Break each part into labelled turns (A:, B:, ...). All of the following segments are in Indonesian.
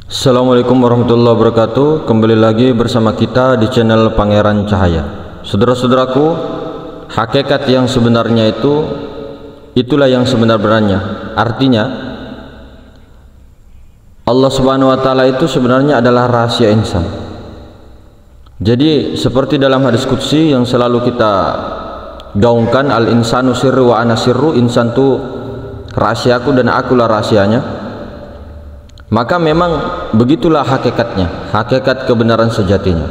A: Assalamualaikum warahmatullahi wabarakatuh. Kembali lagi bersama kita di channel Pangeran Cahaya. Saudara-saudaraku, hakikat yang sebenarnya itulah yang sebenar-benarnya. Artinya Allah Subhanahu wa taala itu sebenarnya adalah rahasia insan. Jadi seperti dalam hadis qudsi yang selalu kita gaungkan, al insanu sirru wa ana sirru, insan itu rahasiaku dan akulah rahasianya. Maka memang begitulah hakikatnya, hakikat kebenaran sejatinya.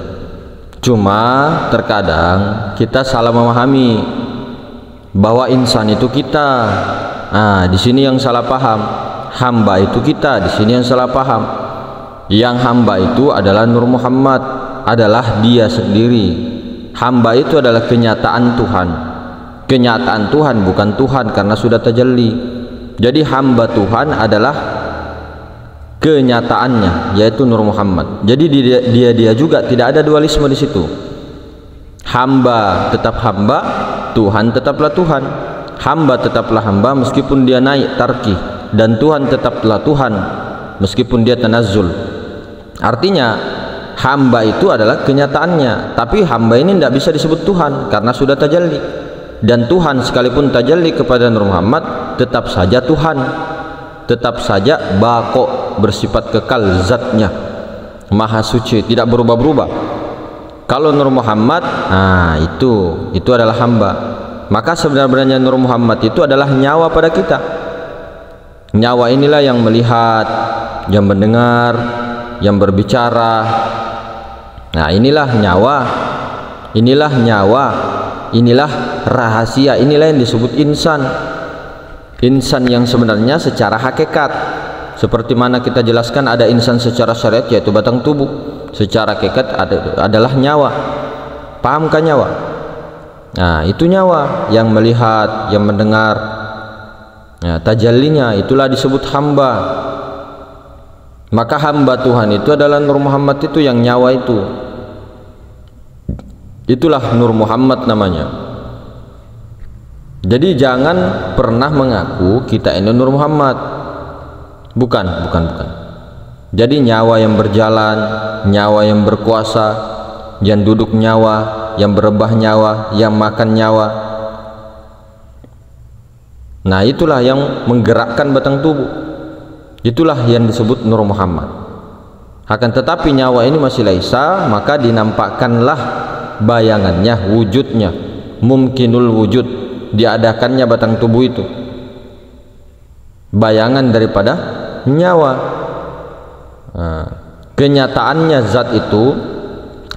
A: Cuma terkadang kita salah memahami bahwa insan itu kita. Di sini yang salah paham. Hamba itu kita, di sini yang salah paham. Yang hamba itu adalah Nur Muhammad, adalah dia sendiri. Hamba itu adalah kenyataan Tuhan. Kenyataan Tuhan bukan Tuhan karena sudah tajalli. Jadi hamba Tuhan adalah kenyataannya, yaitu Nur Muhammad. Jadi dia juga tidak ada dualisme di situ. Hamba tetap hamba, Tuhan tetaplah Tuhan. Hamba tetaplah hamba meskipun dia naik tarki, dan Tuhan tetaplah Tuhan meskipun dia tanazzul. Artinya hamba itu adalah kenyataannya, tapi hamba ini tidak bisa disebut Tuhan karena sudah tajalli. Dan Tuhan sekalipun tajalli kepada Nur Muhammad tetap saja Tuhan, tetap saja baqo, bersifat kekal zatnya, maha suci, tidak berubah-berubah. Kalau Nur Muhammad, itu adalah hamba. Maka sebenarnya Nur Muhammad itu adalah nyawa pada kita. Nyawa inilah yang melihat, yang mendengar, yang berbicara. Nah, inilah nyawa, inilah rahasia, inilah yang disebut insan. Insan yang sebenarnya secara hakikat, seperti mana kita jelaskan, ada insan secara syariat yaitu batang tubuh, secara hakikat adalah nyawa. Pahamkah nyawa? Nah, itu nyawa yang melihat, yang mendengar. Nah, tajallinya itulah disebut hamba. Maka hamba Tuhan itu adalah Nur Muhammad, itu yang nyawa itu. Itulah Nur Muhammad namanya. Jadi jangan pernah mengaku kita ini Nur Muhammad. Bukan. Jadi nyawa yang berjalan, nyawa yang berkuasa, yang duduk nyawa, yang berebah nyawa, yang makan nyawa. Nah, itulah yang menggerakkan batang tubuh. Itulah yang disebut Nur Muhammad. Akan tetapi nyawa ini masih laisa, maka dinampakkanlah bayangannya, wujudnya, mumkinul wujud, diadakannya batang tubuh itu, bayangan daripada nyawa. Kenyataannya zat itu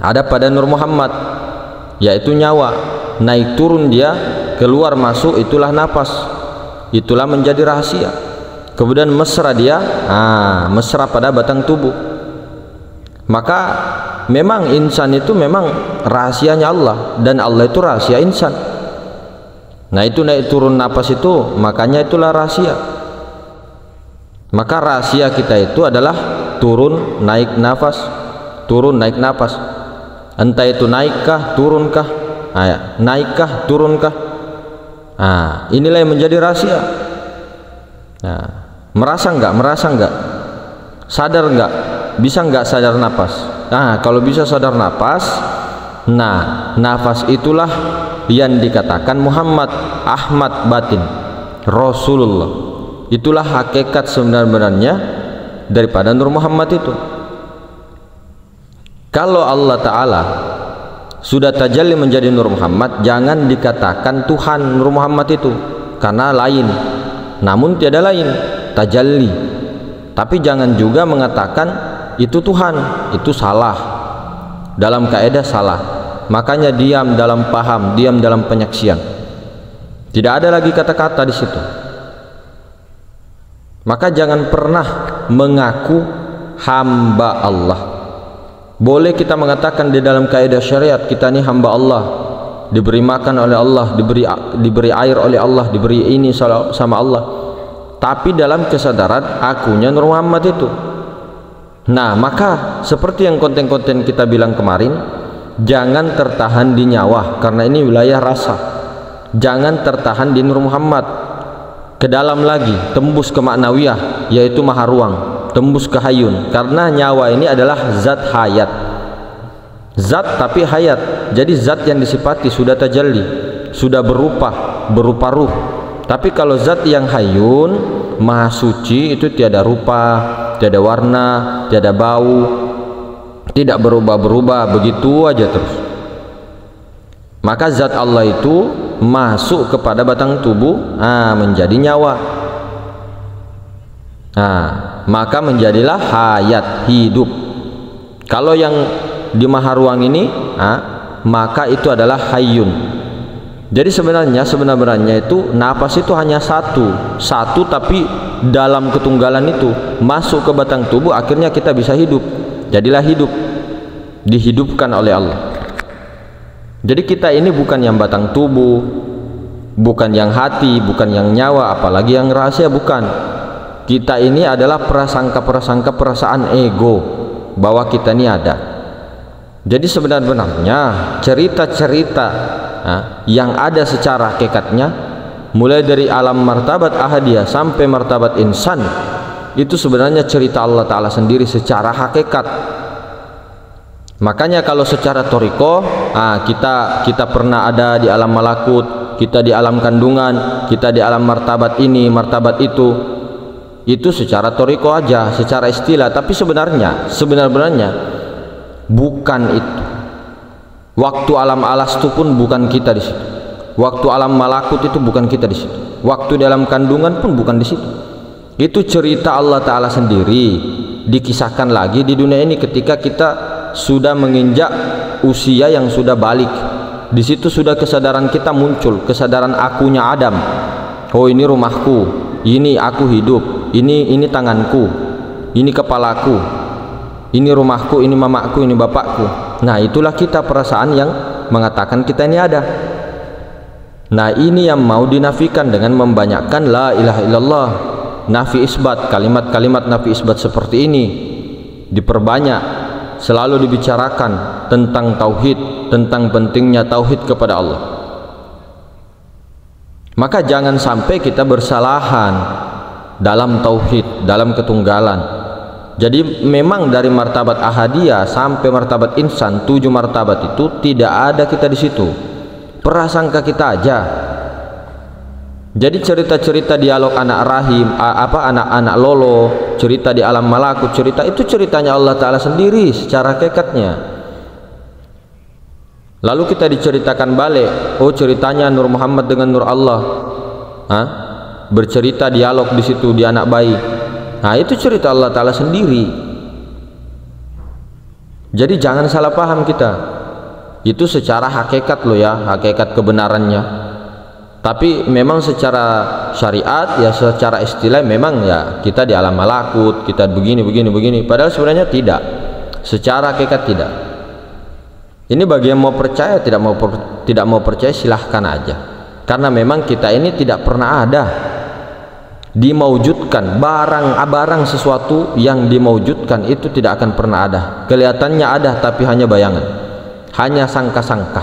A: ada pada Nur Muhammad, yaitu nyawa. Naik turun dia, keluar masuk, itulah nafas, itulah menjadi rahasia. Kemudian mesra dia, mesra pada batang tubuh. Maka memang insan itu memang rahasianya Allah, dan Allah itu rahasia insan. Nah, itu naik turun nafas itu, makanya itulah rahasia. Maka rahasia kita itu adalah turun naik nafas, turun naik nafas. Entah itu naikkah, turunkah, naikkah, turunkah. Inilah yang menjadi rahasia. Merasa enggak? Sadar enggak? Bisa enggak sadar nafas? Kalau bisa sadar nafas, nafas itulah yang dikatakan Muhammad, Ahmad batin, Rasulullah. Itulah hakikat sebenarnya daripada Nur Muhammad itu. Kalau Allah Ta'ala sudah tajalli menjadi Nur Muhammad, jangan dikatakan Tuhan Nur Muhammad itu, karena lain, namun tiada lain, tajalli. Tapi jangan juga mengatakan itu Tuhan, itu salah. Dalam kaidah salah. Makanya diam dalam paham, diam dalam penyaksian. Tidak ada lagi kata-kata di situ. Maka jangan pernah mengaku hamba Allah. Boleh kita mengatakan di dalam kaidah syariat kita ini hamba Allah, diberi makan oleh Allah, diberi air oleh Allah, diberi ini sama Allah. Tapi dalam kesadaran akunya Nur Muhammad itu. Nah, maka seperti yang konten-konten kita bilang kemarin, jangan tertahan di nyawa karena ini wilayah rasa. Jangan tertahan di Nur Muhammad. Ke dalam lagi, tembus ke maknawiyah, yaitu maha ruang. tembus ke hayun, karena nyawa ini adalah zat hayat, zat tapi hayat. Jadi zat yang disifati sudah tajalli, sudah berupa ruh. Tapi kalau zat yang hayun, maha suci, itu tiada rupa, tiada warna, tiada bau, tidak berubah-berubah, begitu aja terus. Maka zat Allah itu masuk kepada batang tubuh, menjadi nyawa, maka menjadilah hayat, hidup. Kalau yang di maha ruang ini, maka itu adalah hayyun. Jadi sebenarnya itu napas itu hanya satu, tapi dalam ketunggalan itu masuk ke batang tubuh, akhirnya kita bisa hidup, jadilah hidup, dihidupkan oleh Allah. Jadi kita ini bukan yang batang tubuh, bukan yang hati, bukan yang nyawa, apalagi yang rahasia, bukan. Kita ini adalah prasangka-prasangka, perasaan ego bahwa kita ini ada. Jadi sebenarnya cerita-cerita yang ada secara hakikatnya, mulai dari alam martabat ahadiyah sampai martabat insan, itu sebenarnya cerita Allah Ta'ala sendiri secara hakikat. Makanya kalau secara toriko, kita pernah ada di alam malakut, kita di alam kandungan, kita di alam martabat ini, martabat itu secara toriko aja, secara istilah. Tapi sebenarnya bukan itu. Waktu alam alastu pun bukan kita di situ. Waktu alam malakut itu bukan kita di situ. Waktu di alam kandungan pun bukan di situ. Itu cerita Allah Ta'ala sendiri, dikisahkan lagi di dunia ini ketika kita sudah menginjak usia yang sudah balik. Di situ sudah kesadaran kita muncul, kesadaran akunya Adam. Oh, ini rumahku, ini aku hidup, ini tanganku, ini kepalaku, ini rumahku, ini mamaku, ini bapakku. Nah, itulah kita, perasaan yang mengatakan kita ini ada. Nah, ini yang mau dinafikan dengan membanyakkan la ilaha illallah, nafi isbat, kalimat-kalimat nafi isbat seperti ini diperbanyak, selalu dibicarakan tentang tauhid, tentang pentingnya tauhid kepada Allah. Maka jangan sampai kita bersalahan dalam tauhid, dalam ketunggalan. Jadi memang dari martabat ahadiyah sampai martabat insan, 7 martabat itu tidak ada kita di situ. Prasangka kita aja. Jadi cerita-cerita dialog anak rahim, anak-anak lolo, cerita di alam malakut, cerita itu ceritanya Allah Ta'ala sendiri secara hakikatnya. Lalu kita diceritakan balik, oh ceritanya Nur Muhammad dengan Nur Allah, bercerita dialog di situ di anak bayi. Nah, itu cerita Allah Ta'ala sendiri. Jadi jangan salah paham kita. Itu secara hakikat loh ya, hakikat kebenarannya. Tapi memang secara syariat ya, secara istilah memang ya kita di alam malakut, kita begini. Padahal sebenarnya tidak. Secara hakikat tidak. Ini bagi yang mau percaya, tidak mau percaya silahkan aja. Karena memang kita ini tidak pernah ada dimaujudkan, barang sesuatu yang dimaujudkan itu tidak akan pernah ada. Kelihatannya ada tapi hanya bayangan, hanya sangka-sangka.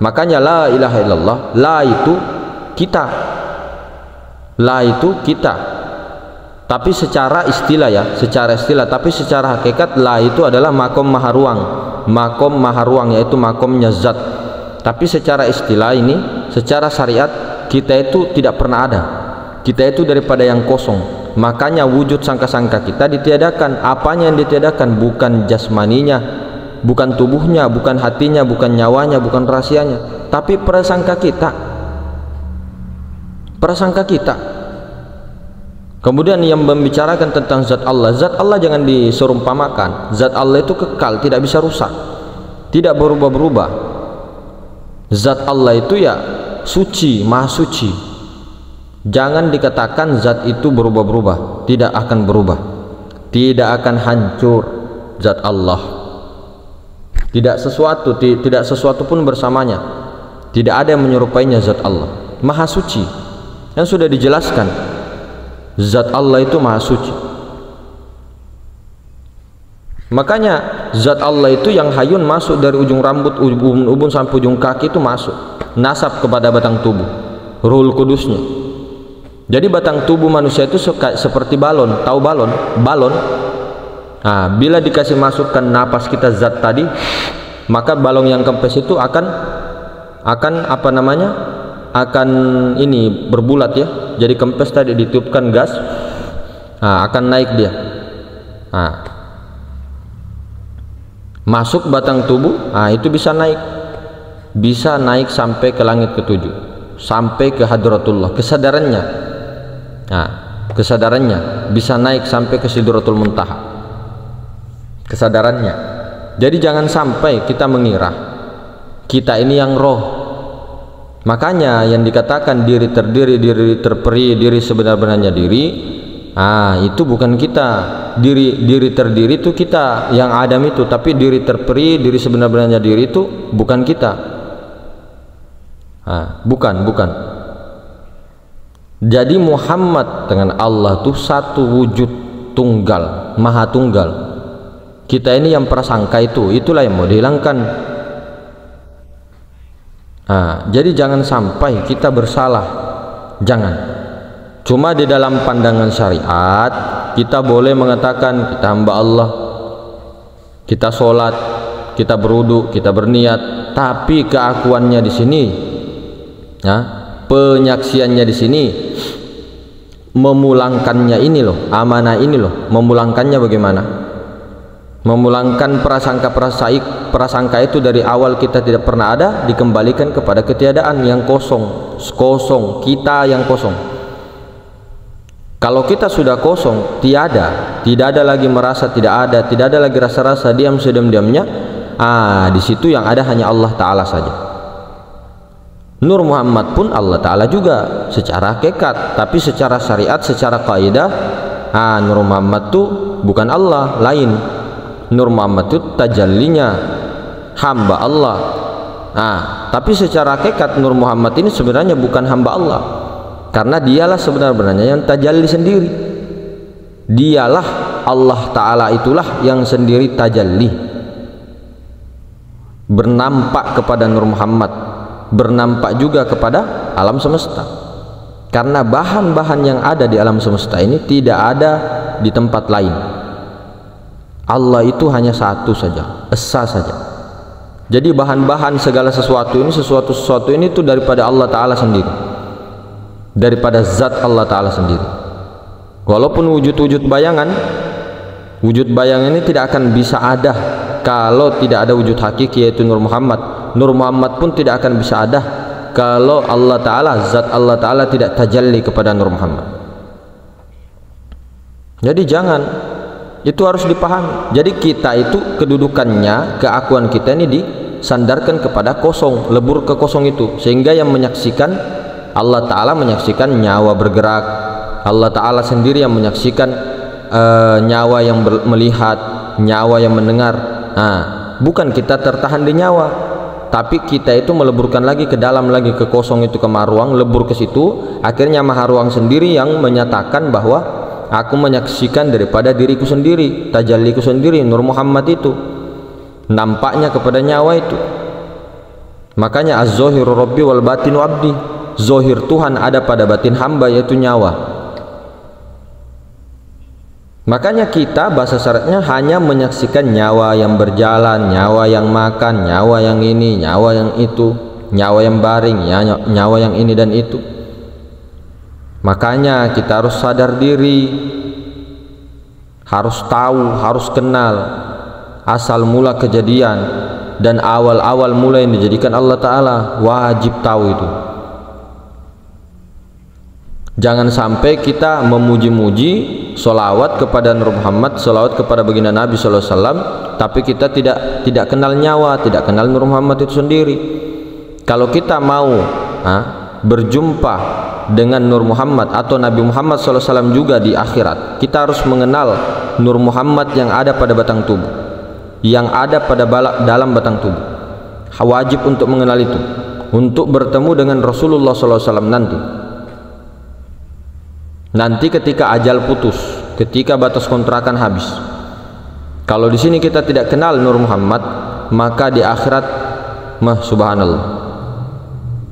A: Makanya la ilaha illallah, la itu kita, la itu kita. Tapi secara istilah ya, secara istilah, tapi secara hakikat la itu adalah makom maharuang, makom maharuang yaitu makomnya zat. Tapi secara istilah ini, secara syariat, kita itu tidak pernah ada. Kita itu daripada yang kosong. Makanya wujud sangka-sangka kita ditiadakan. Apanya yang ditiadakan? Bukan jasmaninya, bukan tubuhnya, bukan hatinya, bukan nyawanya, bukan rahasianya, tapi prasangka kita. Prasangka kita. Kemudian yang membicarakan tentang zat Allah jangan diserumpamakan. Zat Allah itu kekal, tidak bisa rusak, tidak berubah-berubah. Zat Allah itu ya suci, maha suci. Jangan dikatakan zat itu berubah-berubah, tidak akan berubah, tidak akan hancur. Zat Allah tidak sesuatu pun bersamanya, tidak ada yang menyerupainya. Zat Allah maha suci, yang sudah dijelaskan. Zat Allah itu maha suci. Makanya zat Allah itu yang hayun masuk dari ujung rambut, ubun sampai ujung kaki itu masuk, nasab kepada batang tubuh, Ruhul Kudusnya. Jadi batang tubuh manusia itu seperti balon. Tahu balon? Balon. Nah, bila dikasih masukkan napas kita zat tadi, maka balon yang kempes itu akan apa namanya? Akan ini berbulat ya. Jadi kempes tadi ditiupkan gas, nah, akan naik dia. Nah, masuk batang tubuh, nah itu bisa naik sampai ke langit ketujuh, sampai ke hadratullah. Kesadarannya bisa naik sampai ke sidratul muntaha, kesadarannya. Jadi jangan sampai kita mengira kita ini yang roh. Makanya yang dikatakan diri terdiri, diri terperi, diri sebenar-benarnya diri, itu bukan kita. Diri terdiri itu kita yang Adam itu, tapi diri terperi, diri sebenar-benarnya diri itu bukan kita. Bukan. Jadi Muhammad dengan Allah itu satu wujud tunggal, maha tunggal. Kita ini yang prasangka itulah yang mau dihilangkan. Jadi jangan sampai kita bersalah, jangan. Cuma di dalam pandangan syariat kita boleh mengatakan kita hamba Allah, kita sholat, kita berwudu, kita berniat, tapi keakuannya di sini, penyaksiannya di sini, memulangkannya ini loh, amanah ini loh, memulangkannya bagaimana? Memulangkan prasangka itu dari awal kita tidak pernah ada, dikembalikan kepada ketiadaan yang kosong, kita yang kosong. Kalau kita sudah kosong, tidak ada lagi merasa, tidak ada lagi rasa-rasa, diam sedem-diamnya. Di situ yang ada hanya Allah Ta'ala saja. Nur Muhammad pun Allah Ta'ala juga secara hakikat, tapi secara syariat, secara kaidah, Nur Muhammad itu bukan Allah, lain. Nur Muhammad itu tajallinya hamba Allah. Tapi secara hakikat Nur Muhammad ini sebenarnya bukan hamba Allah, karena dialah sebenarnya yang tajalli sendiri. Dialah Allah Ta'ala, itulah yang sendiri tajalli, bernampak kepada Nur Muhammad, bernampak juga kepada alam semesta. Karena bahan-bahan yang ada di alam semesta ini tidak ada di tempat lain. Allah itu hanya satu saja, esa saja. Jadi bahan-bahan segala sesuatu ini itu daripada Allah Ta'ala sendiri, daripada zat Allah Ta'ala sendiri. Walaupun wujud-wujud bayangan ini tidak akan bisa ada kalau tidak ada wujud hakiki, yaitu Nur Muhammad. Nur Muhammad pun tidak akan bisa ada kalau Allah Ta'ala, zat Allah Ta'ala tidak tajalli kepada Nur Muhammad. Jadi jangan, itu harus dipahami. Jadi kita itu kedudukannya, keakuan kita ini disandarkan kepada kosong, lebur ke kosong itu, sehingga yang menyaksikan Allah Ta'ala, menyaksikan nyawa bergerak. Allah Ta'ala sendiri yang menyaksikan nyawa yang melihat, nyawa yang mendengar. Bukan kita tertahan di nyawa, tapi kita itu meleburkan lagi ke dalam, lagi ke kosong itu, ke maha ruang, lebur ke situ. Akhirnya maha ruang sendiri yang menyatakan bahwa aku menyaksikan daripada diriku sendiri, tajalliku sendiri, Nur Muhammad itu nampaknya kepada nyawa itu. Makanya az-zahiru rabbi wal batinu abdi, zahir Tuhan ada pada batin hamba, yaitu nyawa. Makanya kita bahasa syaratnya hanya menyaksikan nyawa yang berjalan, nyawa yang makan, nyawa yang ini, nyawa yang itu, nyawa yang baring, nyawa yang ini dan itu. Makanya kita harus sadar diri, harus tahu, harus kenal asal mula kejadian dan awal-awal mula yang dijadikan Allah Ta'ala. Wajib tahu itu. Jangan sampai kita memuji-muji, sholawat kepada Nur Muhammad, sholawat kepada baginda Nabi SAW, tapi kita tidak kenal nyawa, tidak kenal Nur Muhammad itu sendiri. Kalau kita mau berjumpa dengan Nur Muhammad atau Nabi Muhammad SAW juga di akhirat, kita harus mengenal Nur Muhammad yang ada pada batang tubuh, yang ada pada dalam batang tubuh. Wajib untuk mengenal itu, untuk bertemu dengan Rasulullah SAW nanti ketika ajal putus, ketika batas kontrakan habis. Kalau di sini kita tidak kenal Nur Muhammad, maka di akhirat subhanallah,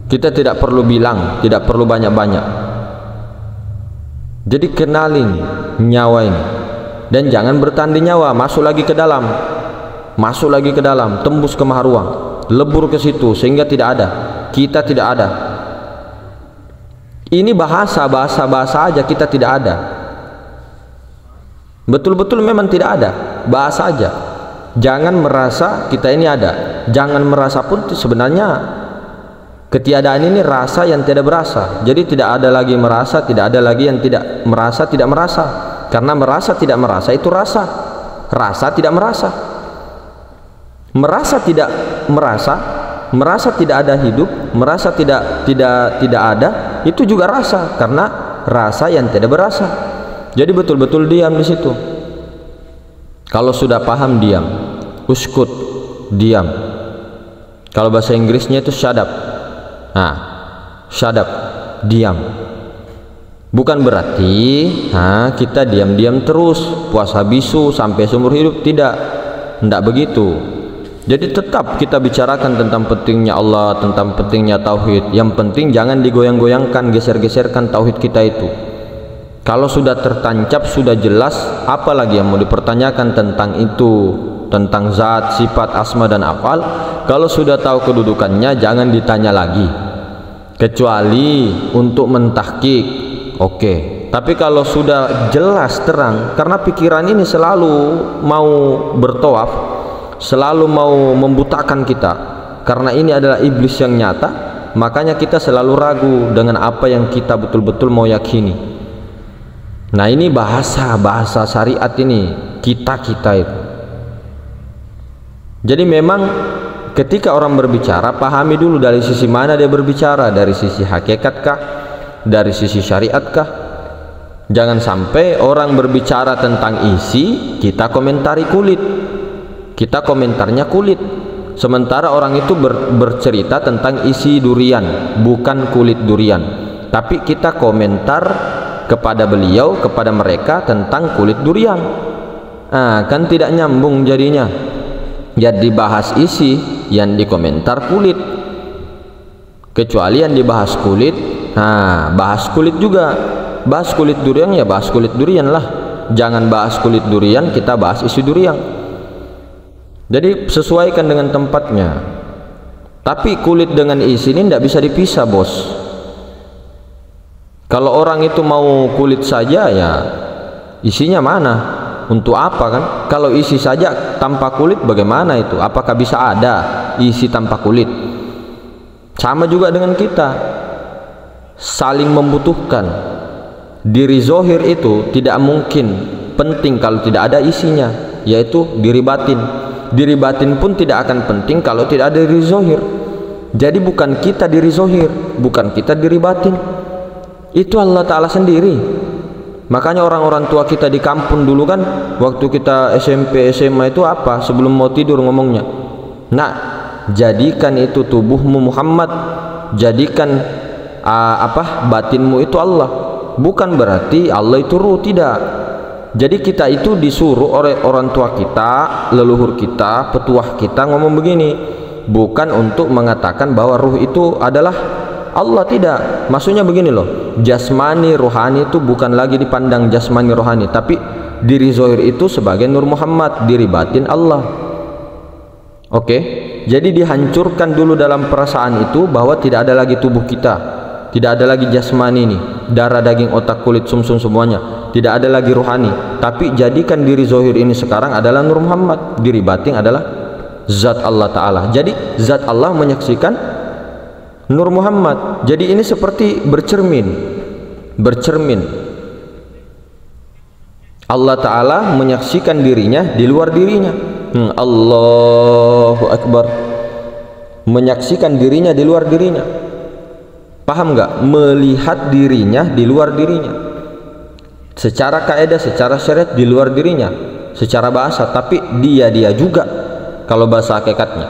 A: kita tidak perlu bilang, tidak perlu banyak-banyak. Jadi kenalin nyawa ini, dan jangan bertahan di nyawa, masuk lagi ke dalam, tembus ke maha ruang, lebur ke situ sehingga tidak ada, kita tidak ada. Ini bahasa aja, kita tidak ada. Betul-betul memang tidak ada, bahasa aja. Jangan merasa kita ini ada, jangan merasa pun sebenarnya ketiadaan ini rasa yang tidak berasa. Jadi tidak ada lagi merasa, tidak ada lagi yang tidak merasa, tidak merasa. Karena merasa tidak merasa itu rasa, rasa tidak merasa, merasa tidak merasa, merasa tidak ada hidup, merasa tidak ada, itu juga rasa, karena rasa yang tidak berasa. Jadi betul-betul diam di situ. Kalau sudah paham diam, uskut, diam. Kalau bahasa Inggrisnya itu shut up. Nah, shut up, diam. Bukan berarti kita diam-diam terus puasa bisu sampai seumur hidup, tidak begitu. Jadi tetap kita bicarakan tentang pentingnya Allah, tentang pentingnya tauhid. Yang penting jangan digoyang-goyangkan, geser-geserkan tauhid kita itu. Kalau sudah tertancap, sudah jelas, apalagi yang mau dipertanyakan tentang itu, tentang zat, sifat, asma dan afal. Kalau sudah tahu kedudukannya, jangan ditanya lagi, kecuali untuk mentahqiq. Oke. Tapi kalau sudah jelas terang, karena pikiran ini selalu mau bertawaf, selalu mau membutakan kita, karena ini adalah iblis yang nyata, makanya kita selalu ragu dengan apa yang kita betul-betul mau yakini. Nah, ini bahasa syariat ini, kita itu. Jadi memang ketika orang berbicara, pahami dulu dari sisi mana dia berbicara, dari sisi hakikatkah, dari sisi syariatkah. Jangan sampai orang berbicara tentang isi, kita komentari kulit, kita komentarnya kulit, sementara orang itu bercerita tentang isi durian, bukan kulit durian, tapi kita komentar kepada beliau, kepada mereka tentang kulit durian. Kan tidak nyambung jadinya. Jadi bahas isi, yang dikomentar kulit. Kecuali yang dibahas kulit, bahas kulit juga. Bahas kulit durian, ya bahas kulit durian lah. Jangan bahas kulit durian, kita bahas isi durian. Jadi sesuaikan dengan tempatnya. Tapi kulit dengan isi ini tidak bisa dipisah, bos. Kalau orang itu mau kulit saja, ya isinya mana? Untuk apa kan? Kalau isi saja tanpa kulit, bagaimana itu? Apakah bisa ada isi tanpa kulit? Sama juga dengan kita, saling membutuhkan. Diri zohir itu tidak mungkin penting kalau tidak ada isinya, yaitu diri batin. Diri batin pun tidak akan penting kalau tidak ada diri zohir. Jadi bukan kita diri zohir, bukan kita diri batin, itu Allah Ta'ala sendiri. Makanya orang-orang tua kita di kampung dulu kan, waktu kita SMP SMA itu apa, sebelum mau tidur ngomongnya, nak, jadikan itu tubuhmu Muhammad, jadikan batinmu itu Allah. Bukan berarti Allah itu ruh, tidak. Jadi kita itu disuruh oleh orang tua kita, leluhur kita, petuah kita ngomong begini, bukan untuk mengatakan bahwa ruh itu adalah Allah, tidak. Maksudnya begini loh, jasmani rohani itu bukan lagi dipandang jasmani rohani, tapi diri zohir itu sebagai Nur Muhammad, diri batin Allah. Oke, jadi dihancurkan dulu dalam perasaan itu bahwa tidak ada lagi tubuh kita, tidak ada lagi jasmani ini, darah, daging, otak, kulit, sumsum semuanya, tidak ada lagi rohani. Tapi jadikan diri zohir ini sekarang adalah Nur Muhammad, diri batin adalah zat Allah Ta'ala. Jadi zat Allah menyaksikan Nur Muhammad. Jadi ini seperti bercermin. Allah Ta'ala menyaksikan dirinya di luar dirinya. Allahu Akbar. Menyaksikan dirinya di luar dirinya. Paham nggak? Melihat dirinya di luar dirinya. Secara kaidah, secara syariat di luar dirinya. Secara bahasa, tapi dia juga kalau bahasa hakikatnya.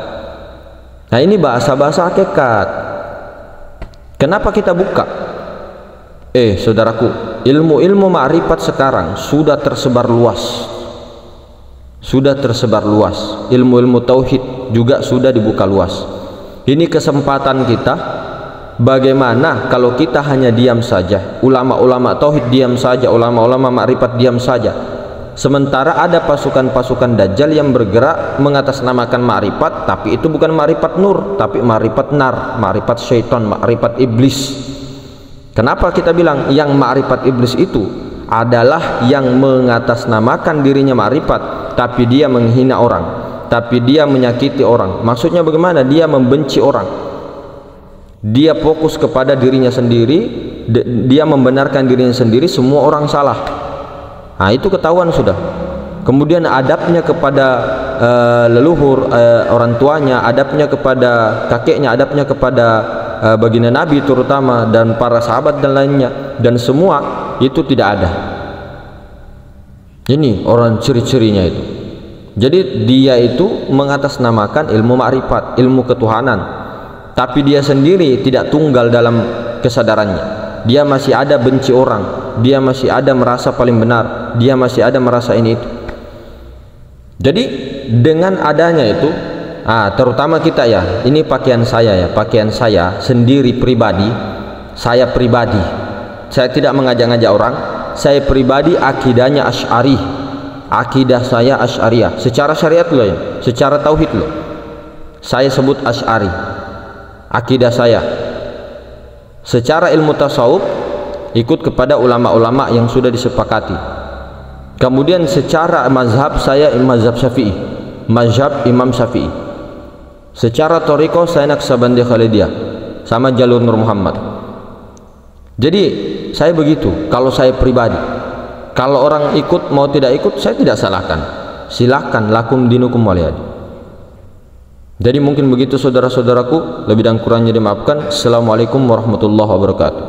A: Nah, ini bahasa hakikat. Kenapa kita buka? Saudaraku, ilmu ma'rifat sekarang sudah tersebar luas. Ilmu tauhid juga sudah dibuka luas. Ini kesempatan kita Bagaimana kalau kita hanya diam saja, ulama-ulama tauhid diam saja, ulama-ulama makrifat diam saja, sementara ada pasukan-pasukan dajjal yang bergerak mengatasnamakan makrifat, tapi itu bukan makrifat nur, tapi makrifat nar, makrifat syaitan, makrifat iblis. Kenapa kita bilang yang makrifat iblis itu adalah yang mengatasnamakan dirinya makrifat, tapi dia menghina orang, tapi dia menyakiti orang. Maksudnya bagaimana? Dia membenci orang, dia fokus kepada dirinya sendiri, dia membenarkan dirinya sendiri, semua orang salah. Nah, itu ketahuan sudah. Kemudian adabnya kepada leluhur, orang tuanya, adabnya kepada kakeknya, adabnya kepada baginda Nabi terutama, dan para sahabat dan lainnya, dan semua itu tidak ada. Ini orang ciri-cirinya itu. Jadi dia itu mengatasnamakan ilmu makrifat, ilmu ketuhanan, tapi dia sendiri tidak tunggal dalam kesadarannya. Dia masih ada benci orang, dia masih ada merasa paling benar, dia masih ada merasa ini itu. Jadi dengan adanya itu, terutama kita ya, ini pakaian saya ya, pakaian saya sendiri pribadi, saya tidak mengajak-ngajak orang, saya pribadi akidahnya Asy'ari, akidah saya Asy'ariyah, secara syariat loh ya, secara tauhid loh, saya sebut Asy'ari, akidah saya. Secara ilmu tasawuf ikut kepada ulama-ulama yang sudah disepakati. Kemudian secara mazhab saya mazhab Syafi'i, mazhab Imam Syafi'i. Secara thariqah saya Naqsabandi Khalidiyah, sama jalur Nur Muhammad. Jadi saya begitu kalau saya pribadi. Kalau orang ikut mau tidak ikut saya tidak salahkan, silahkan, lakum dinukum waliyadi. Jadi mungkin begitu saudara-saudaraku, lebih dan kurangnya dimaafkan. Assalamualaikum warahmatullahi wabarakatuh.